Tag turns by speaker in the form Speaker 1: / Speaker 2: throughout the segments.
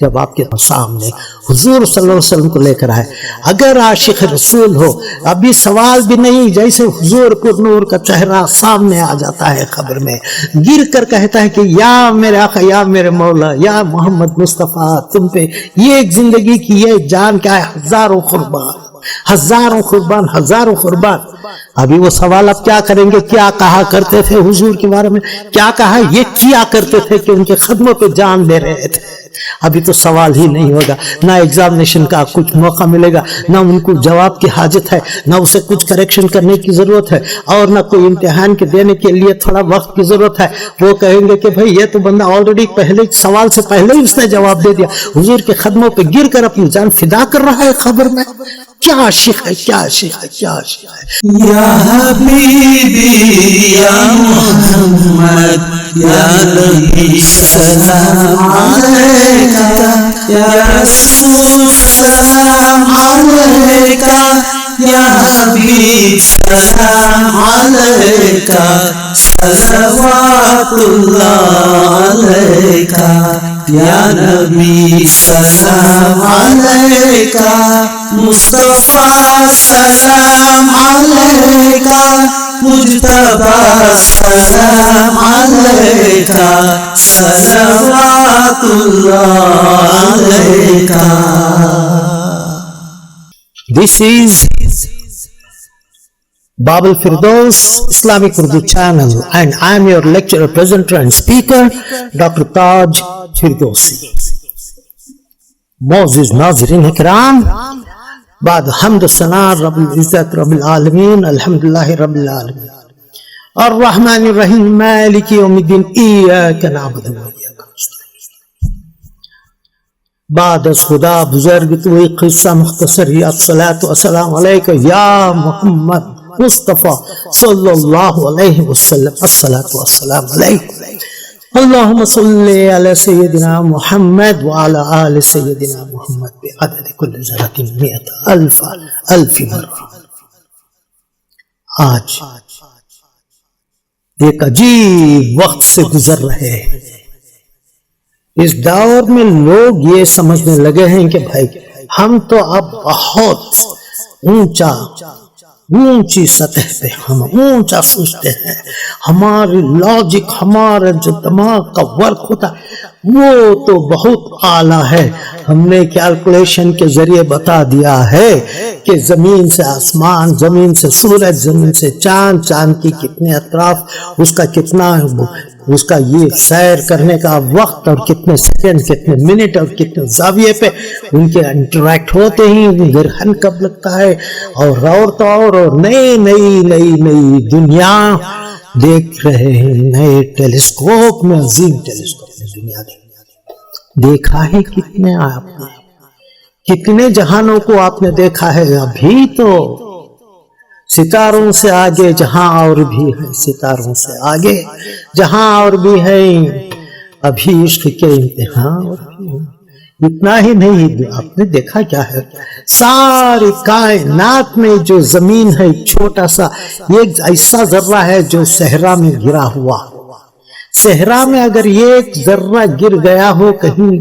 Speaker 1: جب آپ کے سامنے حضور صلی اللہ علیہ وسلم کو لے کر آئے. اگر عاشق رسول ہو ابھی سوال بھی نہیں، جیسے حضور پر نور کا چہرہ سامنے آ جاتا ہے قبر میں، گر کر کہتا ہے کہ یا میرے آقا، یا میرے مولا، یا محمد مصطفیٰ، تم پہ یہ ایک زندگی کی یہ جان کیا ہے، ہزاروں قربان، ہزاروں قربان، ہزاروں قربان. ابھی وہ سوال اب کیا کریں گے؟ کیا کہا کرتے تھے حضور کے بارے میں، کیا کہا، یہ کیا کرتے تھے کہ ان کے قدموں پہ جان دے رہے تھے. ابھی تو سوال ہی نہیں ہوگا، نہ ایگزامینیشن کا کچھ موقع ملے گا، نہ ان کو جواب کی حاجت ہے، نہ اسے کچھ کریکشن کرنے کی ضرورت ہے، اور نہ کوئی امتحان کے دینے کے لیے تھوڑا وقت کی ضرورت ہے. وہ کہیں گے کہ بھئی یہ تو بندہ آلریڈی پہلے سوال سے پہلے ہی اس نے جواب دے دیا، حضور کے قدموں پہ گر کر اپنی جان فدا کر رہا ہے قبر میں. کیا عاشق ہے، کیا عاشق ہے، کیا عاشق ہے.
Speaker 2: یا حبیبی یا محمد یا نبی سلام علیکہ، یا رسول سلام علیکہ، یا حبیب سلام علیکہ، صلوات اللہ علیکہ، یا نبی سلام علیکہ، مصطفیٰ سلام علیکہ، مجتبیٰ سلام علیکہ، صلوات اللہ علیکہ.
Speaker 1: This is Bab al-Firdaus Islamic Urdu channel, and I am your lecturer, presenter and speaker, Dr. Taj Firdausi. معزز ناظرین اکرام، بعد حمد و ثنا رب العزت رب العالمین، الحمدللہ رب العالمین، الرحمن الرحیم مالک یوم الدین، ایاک نعبد و ایاک نستعین. بعد از خدا بزرگ تو ایک قصہ مختصر ہی، الصلاۃ والسلام علیکہ یا محمد مصطفیٰ صلی اللہ علیہ وسلم، الصلاۃ والسلام علیکہ. اللہم صلی علی سیدنا محمد وعلی آل سیدنا محمد بعدد کل ذرۃ مئۃ الف الف مرہ. آج ایک عجیب وقت سے گزر رہے ہیں. اس دور میں لوگ یہ سمجھنے لگے ہیں کہ بھائی ہم تو اب بہت اونچی سطح پہ ہم اونچا سوچتے ہیں، ہماری لاجک، ہمارا جو دماغ کا ورک ہوتا ہے وہ تو بہت اعلیٰ ہے. ہم نے کیلکولیشن کے ذریعے بتا دیا ہے کہ زمین سے آسمان، زمین سے سورج، زمین سے چاند، چاند کی کتنے اطراف، اس کا کتنا، اس کا یہ سیر کرنے کا وقت، اور کتنے سیکنڈ، کتنے منٹ، اور کتنے زاویے پہ ان کے انٹریکٹ ہوتے ہی گرہن کب لگتا ہے، اور نئی نئی نئی نئی دنیا دیکھ رہے ہیں. نئے ٹیلیسکوپ میں، عظیم ٹیلیسکوپ میں دنیا دیکھا ہے. کتنے آپ نے، کتنے جہانوں کو آپ نے دیکھا ہے. ابھی تو ستاروں سے آگے جہاں اور بھی ہے، ستاروں سے آگے جہاں اور بھی ہے. ابھی عشق کے امتحان اور بھی ہے. اتنا ہی نہیں، آپ نے دیکھا کیا ہے، ساری کائنات میں جو زمین ہے چھوٹا سا ایک ایسا ذرہ ہے جو صحرا میں گرا ہوا. صحرا میں اگر ایک ذرہ گر گیا ہو کہیں،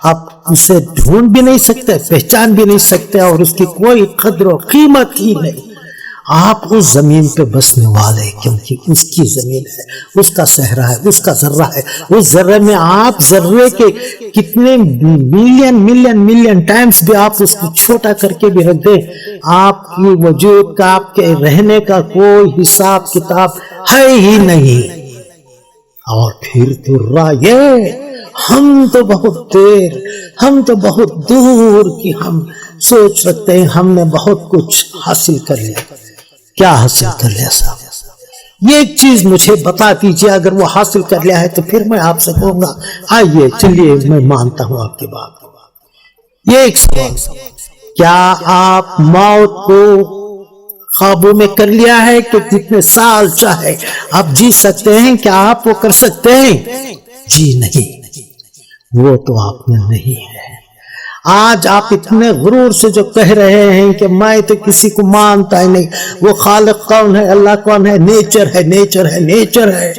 Speaker 1: آپ اسے ڈھونڈ بھی نہیں سکتے، پہچان بھی نہیں سکتے، اور اس کی کوئی قدر و قیمت ہی نہیں. آپ اس زمین پہ بسنے والے، کیونکہ اس کی زمین ہے، اس کا صحرا ہے، اس کا ذرہ ہے. اس ذرے میں آپ ذرے کے کتنے ملین ٹائمز بھی آپ اس کو چھوٹا کر کے بھی رکھ دیں، آپ کی وجود کا، آپ کے رہنے کا کوئی حساب کتاب ہے ہی نہیں. اور پھر تو یہ ہم تو بہت دور کی ہم سوچ رکھتے ہیں، ہم نے بہت کچھ حاصل کر لیا. کیا حاصل کر لیا صاحب؟ یہ ایک چیز مجھے بتا دیجیے. اگر وہ حاصل کر لیا ہے تو پھر میں آپ سے کہوں گا آئیے چلیے میں مانتا ہوں آپ کی بات. یہ ایک سوال، کیا آپ موت کو قابو میں کر لیا ہے کہ جتنے سال چاہے آپ جی سکتے ہیں؟ کیا آپ وہ کر سکتے ہیں؟ جی نہیں، وہ تو آپ میں نہیں ہے. آج آپ اتنے غرور سے جو کہہ رہے ہیں کہ میں تو کسی کو مانتا ہی نہیں، وہ خالق کون ہے، اللہ کون ہے، نیچر ہے.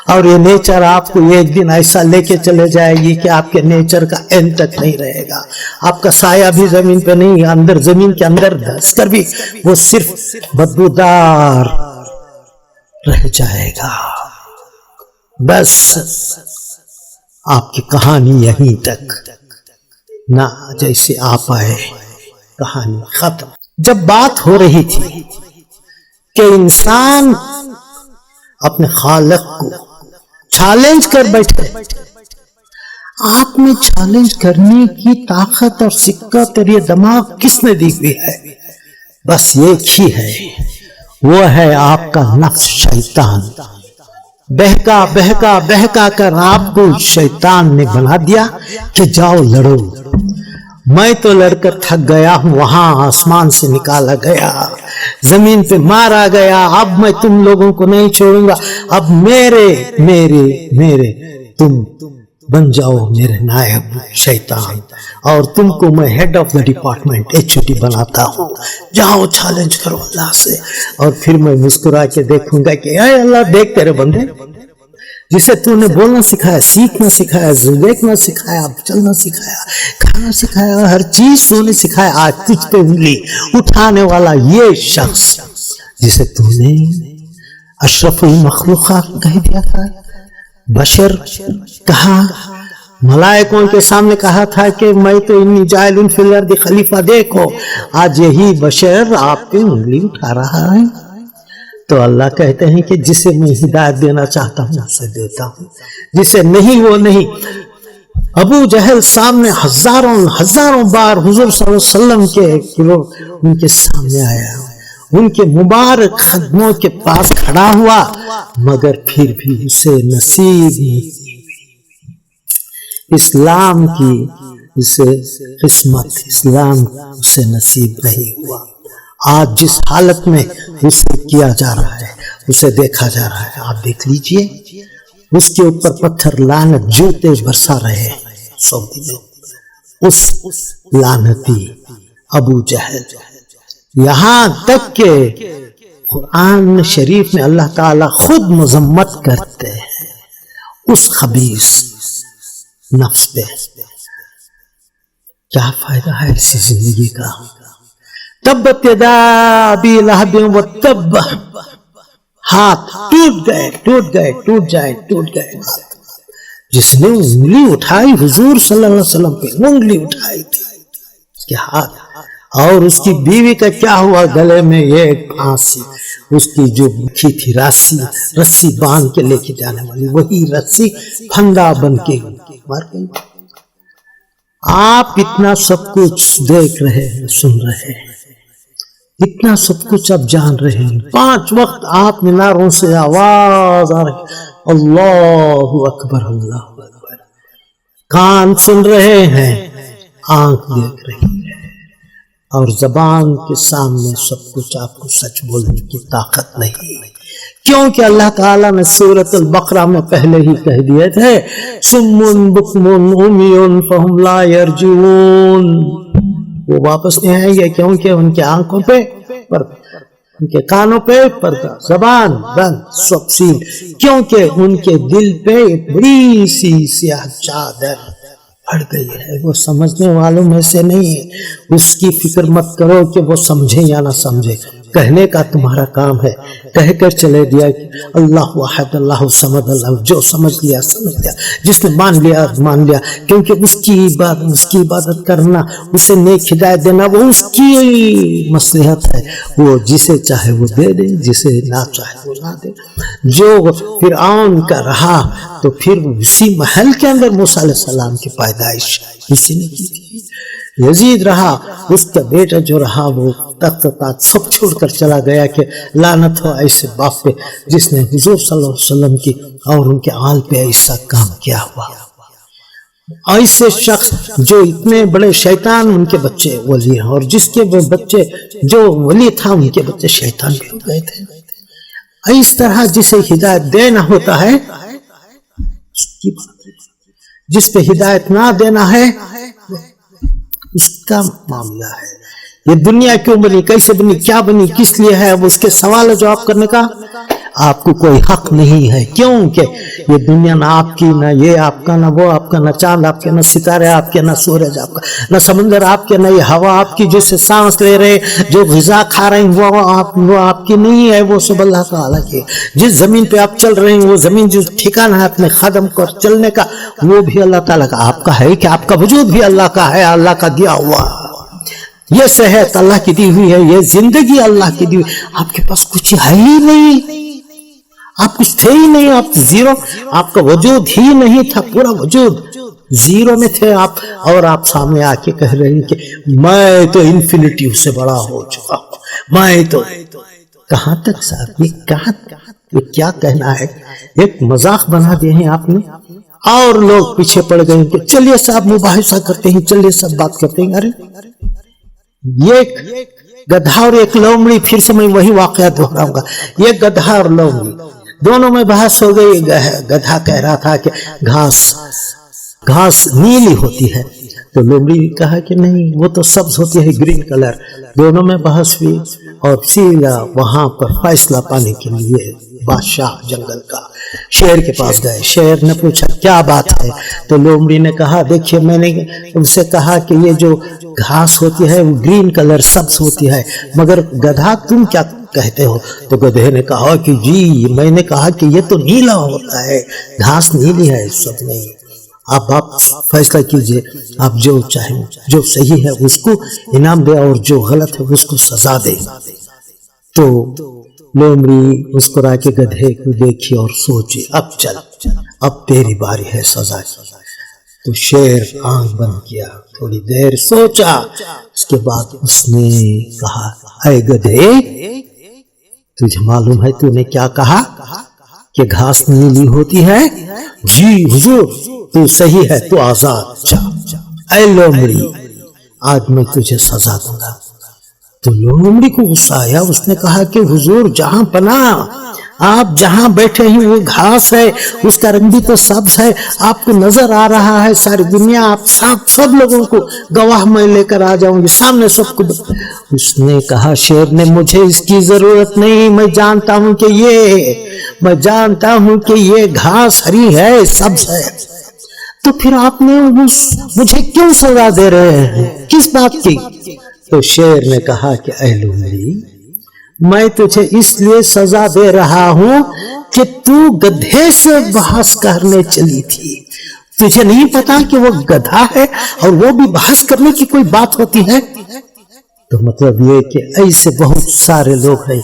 Speaker 1: اور یہ نیچر آپ کو ایک دن ایسا لے کے چلے جائے گی کہ آپ کے نیچر کا اینڈ تک نہیں رہے گا. آپ کا سایہ بھی زمین پہ نہیں، اندر زمین کے اندر دھس کر بھی وہ صرف بدبودار رہ جائے گا. بس آپ کی کہانی یہیں تک نہ جیسے آپ آئے کہانی ختم. جب بات ہو رہی تھی کہ انسان اپنے خالق کو چیلنج کر بیٹھے، آپ میں چیلنج کرنے کی طاقت اور سکت اور یہ دماغ کس نے دی ہوئی ہے؟ بس ایک ہی ہے، وہ ہے آپ کا نفس شیطان. بہکا بہکا بہکا کر آپ کو شیطان نے بنا دیا کہ جاؤ لڑو. میں تو لڑ کر تھک گیا ہوں، وہاں آسمان سے نکالا گیا، زمین پہ مارا گیا. اب میں تم لوگوں کو نہیں چھوڑوں گا. اب میرے میرے میرے تم بن جاؤ میرے نائب شیطان، اور تم کو میں head of the department HOD بناتا ہوں. جاؤ چیلنج کرو اللہ سے. اور پھر میں مسکرا کے دیکھوں گا کہ اے اللہ دیکھ تیرے بندے جسے تو نے بولنا سکھایا، سیکھنا سکھایا، دیکھنا سکھایا، چلنا سکھایا، کھانا سکھایا، ہر چیز تو نے سکھایا. آج تجھ پہ انگلی اٹھانے والا یہ شخص جسے تو نے اشرف المخلوقات کہہ دیا تھا، بشر کہا، ملائکوں کے سامنے کہا تھا کہ میں تو انی جاعل فی الارض خلیفہ. دیکھو آج یہی بشر آپ پہ انگلی اٹھا رہا ہے. تو اللہ کہتے ہیں کہ جسے میں ہدایت دینا چاہتا ہوں اسے دیتا ہوں، جسے نہیں وہ نہیں. ابو جہل سامنے ہزاروں بار حضور صلی اللہ علیہ وسلم کے ان کے سامنے آیا، ان کے مبارک قدموں کے پاس کھڑا ہوا، مگر پھر بھی اسے نصیب نہیں. اسلام کی اسے قسمت، اسلام اسے نصیب نہیں ہوا. آج جس حالت میں اسے کیا جا رہا ہے، اسے دیکھا جا رہا ہے، آپ دیکھ لیجئے. اس کے اوپر پتھر لعنت جوتے برسا رہے ہیں سعودی میں، اس لعنتی ابو جہل. یہاں تک کہ قرآن شریف میں اللہ تعالی خود مذمت کرتے ہیں اس خبیث نفس پہ. کیا فائدہ ہے اسی زندگی کا؟ تبت یدا ابی لہب وتب، ہاتھ ٹوٹ گئے. جس نے انگلی اٹھائی حضور صلی اللہ علیہ وسلم پہ، انگلی اٹھائی تھی اس کے ہاتھ. اور اس کی بیوی کا کیا ہوا؟ گلے میں ایک پھانسی، اس کی جو بکھی تھی رسی باندھ کے لے کے جانے والی، وہی رسی پھندا بن کے مر گئی. آپ اتنا سب کچھ دیکھ رہے ہیں، سن رہے ہیں، اتنا سب کچھ اب جان رہے ہیں. 5 وقت آپ میناروں سے آواز آ رہی، اللہ اکبر اللہ اکبر. کان سن رہے ہیں، آنکھ دیکھ رہی ہے، اور زبان کے سامنے سب کچھ آپ کو سچ بولنے کی طاقت نہیں. کیونکہ اللہ تعالیٰ نے سورۃ البقرہ میں پہلے ہی کہہ دیے تھے سم بکم عمی فہم لا یرجعون، وہ واپس نہیں آئیں گے کیونکہ ان کے آنکھوں پہ پردہ، ان کے کانوں پہ پردہ، زبان بند، سب سیل، کیونکہ ان کے دل پہ بڑی سی سیاہ چادر پڑ گئی ہے. وہ سمجھنے والوں میں سے نہیں ہے. اس کی فکر مت کرو کہ وہ سمجھے یا نہ سمجھے، کہنے کا تمہارا کام ہے. کہہ کر چلے دیا کہ اللہ واحد اللہ صمد، اللہ جو سمجھ لیا سمجھ لیا، جس نے مان لیا مان لیا. کیونکہ اس کی عبادت کرنا، اسے نیک ہدایت دینا وہ اس کی مصلحت ہے. وہ جسے چاہے وہ دے دے، جسے نہ چاہے وہ نہ دے. جو فرعون کا رہا تو پھر اسی محل کے اندر موسیٰ علیہ السلام کی پیدائش اسی نے کی تھی. یزید رہا، اس کا بیٹا جو رہا وہ تخت تاج سب چھوڑ کر چلا گیا کہ لعنت ہو ایسے باپ پہ جس نے حضور صلی اللہ علیہ وسلم کی اور ان کے آل پہ ایسا کام کیا ہوا. ایسے شخص جو اتنے بڑے شیطان، ان کے بچے ولی ہیں، اور جس کے بچے جو ولی تھا ان کے بچے شیطان بھی ہو گئے تھے. اس طرح جسے ہدایت دینا ہوتا ہے جس پہ ہدایت نہ دینا ہے اس کا معاملہ ہے. یہ دنیا کیوں بنی، کیسے بنی، کیا بنی، کس لیے ہے، اب اس کے سوال جواب کرنے کا آپ کو کوئی حق نہیں ہے، کیونکہ یہ دنیا نہ آپ کی، نہ یہ آپ کا، نہ وہ آپ کا، نہ چاند آپ کے، نہ ستارے آپ کے، نہ سورج آپ کا، نہ سمندر آپ کے، نہ یہ ہوا آپ کی جس سے سانس لے رہے، جو غذا کھا رہے ہیں وہ آپ کی نہیں ہے، وہ سب اللہ تعالیٰ کی۔ جس زمین پہ آپ چل رہے ہیں وہ زمین جو ٹھکانہ ہے اپنے قدم کو چلنے کا وہ بھی اللہ تعالیٰ کا۔ آپ کا ہے کہ آپ کا وجود بھی اللہ کا ہے، اللہ کا دیا ہوا۔ یہ صحت اللہ کی دی ہوئی ہے، یہ زندگی اللہ کی دی ہوئی، آپ کے پاس کچھ ہے ہی نہیں، آپ کچھ تھے ہی نہیں، آپ زیرو، آپ کا وجود ہی نہیں تھا، پورا وجود زیرو میں تھے آپ، اور آپ سامنے آ کے کہہ رہے ہیں کہ میں تو انفینٹی سے بڑا ہو چکا ہوں، میں تو کہاں تک صاحب، یہ کیا کہنا ہے؟ ایک مذاق بنا دیے ہیں آپ نے، اور لوگ پیچھے پڑ گئے کہ چلیے صاحب مباحثہ کرتے ہیں، چلیے سب بات کرتے ہیں۔ ارے یہ گدھا اور ایک لومڑی، پھر سے میں وہی واقعہ دہراؤں گا، یہ گدھا اور لومڑی دونوں میں بحث ہو گئی۔ گدھا کہہ رہا تھا کہ گھاس نیلی ہوتی ہے، تو لومڑی نے کہا کہ نہیں وہ تو سبز ہوتی ہے، گرین کلر۔ دونوں میں بحث ہوئی اور سیدھا وہاں پر فیصلہ پانے کے لیے بادشاہ جنگل کا شیر کے پاس گئے۔ شیر نے پوچھا کیا بات ہے؟ تو لومڑی نے کہا دیکھیے میں نے ان سے کہا کہ یہ جو گھاس ہوتی ہے وہ گرین کلر سبز ہوتی ہے، مگر گدھا تم کیا کہتے ہو؟ تو گدھے نے کہا کہ جی میں نے کہا کہ یہ تو نیلا ہوتا ہے، گھاس نیلی ہے، سب نہیں۔ آپ فیصلہ کیجئے، آپ جو چاہیں، جو صحیح ہے اس کو انعام دے اور جو غلط ہے اس کو سزا دے۔ تو لومڑی مسکرا کے گدھے کو دیکھی اور سوچی اب چل، اب تیری باری ہے سزا کی۔ تو شیر آنکھ بند کیا، تھوڑی دیر سوچا، اس کے بعد اس نے کہا اے گدھے تجھے معلوم ہے تو نے کیا کہا کہ گھاس نیلی ہوتی ہے؟ جی حضور، تو صحیح ہے، تو آزاد جا۔ اے لومڑی آج میں تجھے سزا دوں گا۔ تو لومڑی کو غصہ آیا، اس نے کہا کہ حضور جہاں پناہ، آپ جہاں بیٹھے ہیں وہ گھاس ہے، اس کا رنگ بھی تو سبز ہے، آپ کو نظر آ رہا ہے ساری دنیا، آپ سب لوگوں کو گواہ میں لے کر آ جاؤں گی سامنے سب کو۔ اس نے کہا شیر نے مجھے اس کی ضرورت نہیں، میں جانتا ہوں کہ یہ گھاس ہری ہے، سبز ہے، تو پھر آپ نے مجھے کیوں سزا دے رہے ہیں، کس بات کی؟ تو شیر نے کہا کہ اے لومڑی میں تجھے اس لیے سزا دے رہا ہوں کہ تو گدھے سے بحث کرنے چلی تھی، تجھے نہیں پتا کہ وہ گدھا ہے اور وہ بھی بحث کرنے کی کوئی بات ہوتی ہے؟ تو مطلب یہ کہ ایسے بہت سارے لوگ ہیں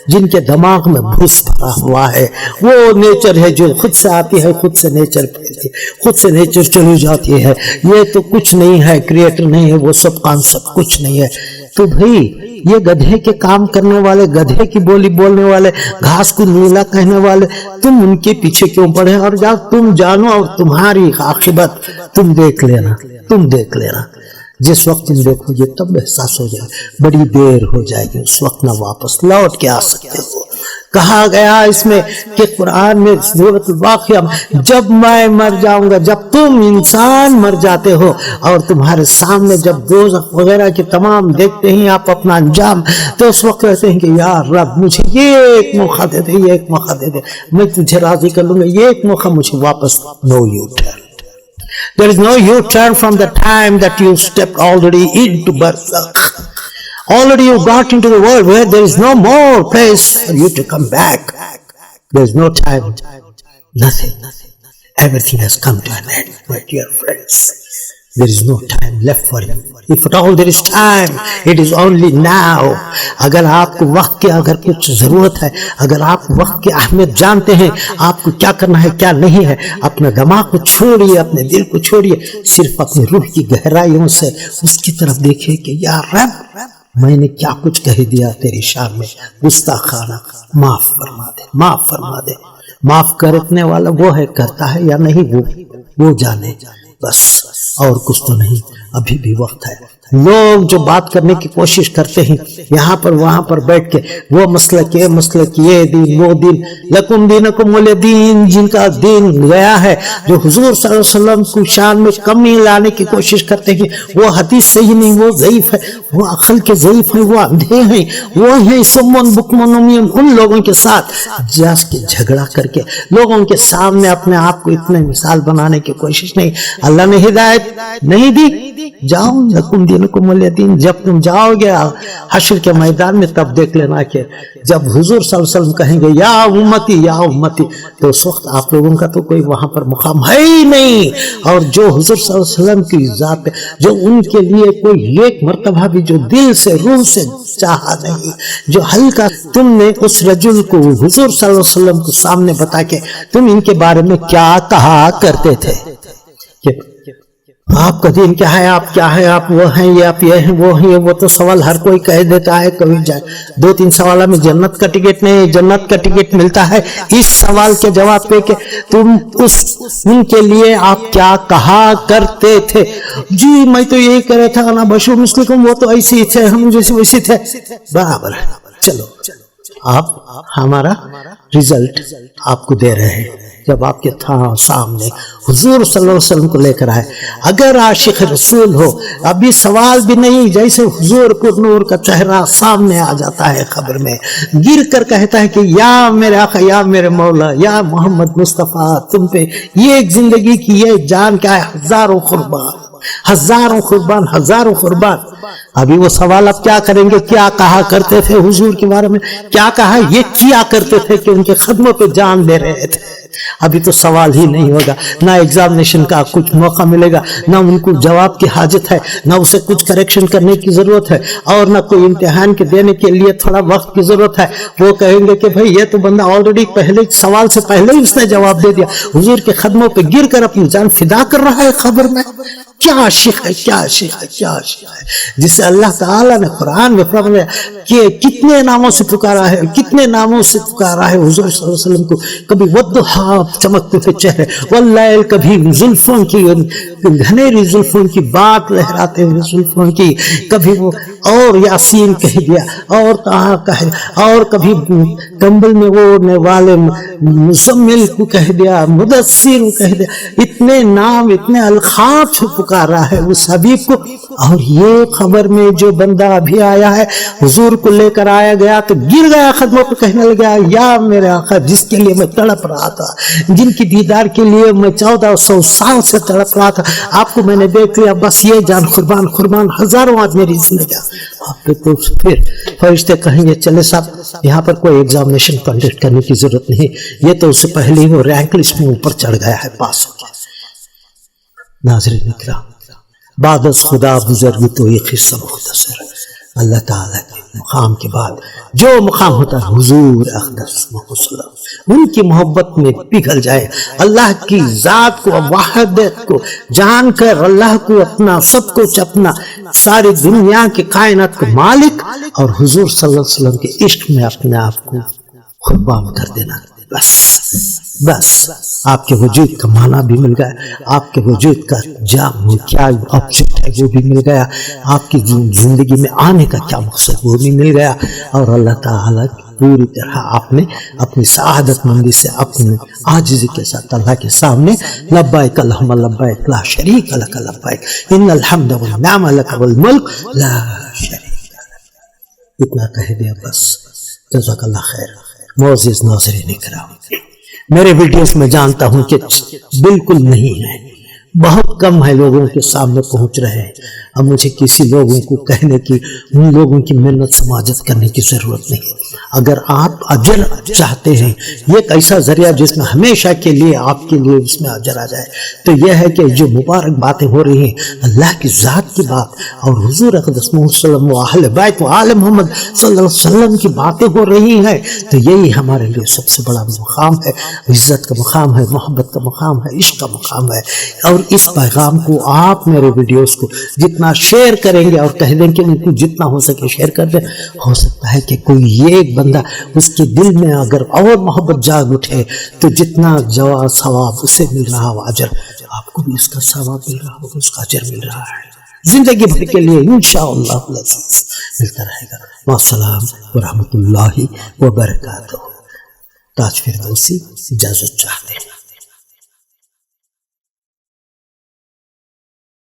Speaker 1: جن کے دماغ میں بھوس بھرا ہوا ہے، وہ نیچر ہے جو خود سے آتی ہے، خود سے نیچر پھیلتی، خود سے نیچر چلی جاتی ہے، یہ تو کچھ نہیں ہے، کریٹر نہیں ہے، وہ سب کانسیپٹ کچھ نہیں ہے۔ تو بھئی یہ گدھے کے کام کرنے والے، گدھے کی بولی بولنے والے، گھاس کو نیلا کہنے والے، تم ان کے پیچھے کیوں پڑے؟ اور جب تم جانو اور تمہاری عاقبت تم دیکھ لینا، جس وقت تم دیکھو گے تب احساس ہو جائے، بڑی دیر ہو جائے گی، اس وقت نہ واپس لوٹ کے آ سکتے ہو۔ کہا گیا اس میں کہ قرآن میں سورۃ الواقعہ جب میں مر جاؤں گا، جب تم انسان مر جاتے ہو اور تمہارے سامنے جب دوزخ وغیرہ کے تمام دیکھتے ہیں آپ اپنا انجام، تو اس وقت کہتے ہیں کہ یا رب مجھے یہ ایک موقع دے دے، یہ ایک موقع دے دے، میں تجھے راضی کر لوں گا، یہ ایک موقع مجھے واپس۔ No U turn, there is no U-turn from the time that you stepped already into barzakh. Already you got into the world where there is no more place for you to come back. There is no time, nothing. Everything has come to an end, my dear friends. There is no time left for you. If at all there is time, it is only now. اگر آپ کو وقت کی اگر کچھ ضرورت ہے، اگر آپ وقت کی اہمیت جانتے ہیں، آپ کو کیا کرنا ہے کیا نہیں ہے، اپنے دماغ کو چھوڑیے، اپنے دل کو چھوڑیے، صرف اپنی روح کی گہرائیوں سے اس کی طرف دیکھیں کہ یا رب میں نے کیا کچھ کہہ دیا تیری شان میں گستاخانہ، معاف فرما دے، معاف فرما دے۔ معاف کرنے والا وہ ہے، کرتا ہے یا نہیں وہ جانے، بس اور کچھ تو نہیں۔ ابھی بھی وقت ہے. لوگ جو بات کرنے کی کوشش کرتے ہیں یہاں پر وہاں پر بیٹھ کے، وہ مسلک یہ دین وہ دین، لکم دینکم ولی دین، جن کا دین گیا ہے، جو حضور صلی اللہ علیہ وسلم کی شان میں کمی لانے کی کوشش کرتے ہیں، وہ حدیث صحیح نہیں، وہ ضعیف ہے، وہ عقل کے ضعیف ہیں، وہ اندھے ہیں، وہ ہیں سمن بکمن عمیون. ان لوگوں کے ساتھ جس کے جھگڑا کر کے لوگوں کے سامنے اپنے آپ کو اتنے مثال بنانے کی کوشش نہیں. اللہ نے ہدایت نہیں دی. جاؤ لکم دینکم ولی دین. جب تم جاؤ گے حشر کے میدان میں تب دیکھ لینا کہ جب حضور صلی اللہ علیہ وسلم کہیں گے یا امتی یا امتی، تو اس وقت آپ لوگوں کا تو کوئی وہاں پر مقام ہے ہی نہیں. اور جو حضور صلی اللہ علیہ وسلم کی ذات، جو ان کے لیے کوئی ایک مرتبہ بھی جو دل سے روح سے چاہا نہیں، جو ہلکا تم نے اس رجل کو حضور صلی اللہ علیہ وسلم کو سامنے بتا کے تم ان کے بارے میں کیا کہا کرتے تھے کہ آپ کا دین کیا ہے، آپ کیا ہے، آپ وہ ہیں، یہ آپ یہ ہیں، وہ ہیں. وہ تو سوال ہر کوئی کہہ دیتا ہے. کبھی جائے 2-3 سوالوں میں جنت کا ٹکٹ نہیں، جنت کا ٹکٹ ملتا ہے اس سوال کے جواب پہ کہ تم ان کے لیے آپ کیا کہا کرتے تھے. جی میں تو یہی کہہ رہا تھا، انا بشر مثلکم، وہ تو ایسے ہی تھے، ہم جیسے ویسے تھے. برابر ہے. چلو آپ ہمارا رزلٹ آپ کو دے رہے ہیں. جب آپ کے سامنے حضور صلی اللہ علیہ وسلم کو لے کر آئے، اگر عاشق رسول ہو، ابھی سوال بھی نہیں، جیسے حضور کو نور کا چہرہ سامنے آ جاتا ہے خبر میں، گر کر کہتا ہے کہ یا میرے آقا، یا میرے مولا، یا محمد مصطفیٰ، تم پہ یہ ایک زندگی کی یہ جان کیا ہے، ہزاروں قربان، ہزاروں قربان، ہزاروں قربان. ابھی وہ سوال اب کیا کریں گے، کیا کہا کرتے تھے حضور کے بارے میں، کیا کہا، یہ کیا کرتے تھے کہ ان کے خدموں پہ جان دے رہے تھے. ابھی تو سوال ہی نہیں ہوگا، نہ ایگزامینیشن کا کچھ موقع ملے گا، نہ ان کو جواب کی حاجت ہے، نہ اسے کچھ کریکشن کرنے کی ضرورت ہے، اور نہ کوئی امتحان کے دینے کے لیے تھوڑا وقت کی ضرورت ہے. وہ کہیں گے کہ بھئی یہ تو بندہ آلریڈی پہلے سوال سے پہلے ہی اس نے جواب دے دیا، حضور کے قدموں پہ گر کر اپنی جان فدا کر رہا ہے خبر میں. کیا عاشق ہے، کیا عاشق ہے، کیا عاشق ہے، جسے اللہ تعالیٰ نے قرآن میں فرمایا کہ کتنے ناموں سے پکارا ہے، کتنے ناموں سے پکارا ہے حضور صلی اللہ علیہ وسلم کو. کبھی والضحیٰ چمکتے تھے چہرے، واللیل، کبھی زلفوں کی گھنیری زلفوں کی بات لہراتے ہوئے زلفوں کی، کبھی وہ اور یاسین کہہ دیا، اور طٰہٰ کہہ، اور کبھی کمبل میں اوڑھنے والے مزمل کو کہہ دیا، مدثر کو کہہ دیا. اتنے نام، اتنے القاب سے پکارا ہے اس حبیب کو. اور یہ خبر میں جو بندہ ابھی آیا ہے حضور کو لے کر آیا گیا تو گر گیا قدموں پہ، کہنے لگا یا میرے آقا، جس کے لیے میں تڑپ رہا تھا، جن کی دیدار کے لیے میں 1400 سال سے تڑپ رہا تھا، آپ کو میں نے دیکھ لیا، بس یہ جان قربان، قربان ہزاروں آج میری زندگی. تو پھر فرشتے کہیں گے چلے صاحب، یہاں پر کوئی ایگزامینیشن کنڈکٹ کرنے کی ضرورت نہیں، یہ تو اس سے پہلے ہی وہ رینک لسٹ میں اوپر چڑھ گیا ہے، پاس ہو گیا. ناظرین اکرام، بعد از خدا بزرگی تو یہ قصہ مختصر. اللہ تعالیٰ کے مقام کے بعد جو مقام ہوتا ہے حضور اقدس صلی اللہ علیہ وسلم، ان کی محبت میں پگھل جائے، اللہ کی ذات کو، وحدت کو جان کر، اللہ کو اپنا سب کچھ، اپنا ساری دنیا کے کائنات کو مالک، اور حضور صلی اللہ علیہ وسلم کے عشق میں اپنے آپ کو قربان کر دینا. بس آپ کے وجود کا معنی بھی مل گیا، آپ کے وجود کا کیا آبجیکٹ ہے وہ بھی مل گیا، آپ کی زندگی میں آنے کا کیا مقصد وہ بھی مل گیا. اور اللہ تعالیٰ پوری طرح آپ نے اپنی سعادت مندی سے، اپنی عاجزی کے ساتھ اللہ کے سامنے لبیک اللہم لبیک لا شریک لک لبیک ان الحمد والنعمۃ لک والملک لا شریک لک. اتنا کہہ دیا بس. جزاک اللہ خیر. معزز ناظرین کرام، میرے ویڈیوز میں جانتا ہوں کہ بالکل نہیں ہے، بہت کم ہے لوگوں کے سامنے پہنچ رہے ہیں. اب مجھے کسی لوگوں کو کہنے کی، ان لوگوں کی محنت سماجت کرنے کی ضرورت نہیں. اگر آپ اجر چاہتے ہیں، یہ ایک ایسا ذریعہ جس میں ہمیشہ کے لیے آپ کے لیے اس میں اجر آ جائے، تو یہ ہے کہ جو مبارک باتیں ہو رہی ہیں، اللہ کی ذات کی بات اور حضور اقدس محمد صلی اللہ علیہ وسلم و اہل بیت و آل محمد صلی اللہ علیہ وسلم کی باتیں ہو رہی ہیں، تو یہی ہمارے لیے سب سے بڑا مقام ہے، عزت کا مقام ہے، محبت کا مقام ہے، عشق کا مقام ہے. اور اس پیغام کو آپ میرے ویڈیوز کو جتنا شیئر کریں گے اور کہہ دیں کہ ان کو جتنا ہو سکے شیئر کر دیں، ہو سکتا ہے کہ کوئی ایک بندہ اس کے دل میں اگر اور محبت جاگ اٹھے تو جتنا ثواب اسے مل رہا ہو، اجر آپ کو بھی اس کا ثواب مل رہا ہوگا، اس کا اجر مل رہا ہے. زندگی بھر کے لیے انشاءاللہ ملتا رہے گا۔ والسلام ورحمۃ اللہ وبرکاتہ۔ تاج فردوسی اجازت چاہتے ہیں۔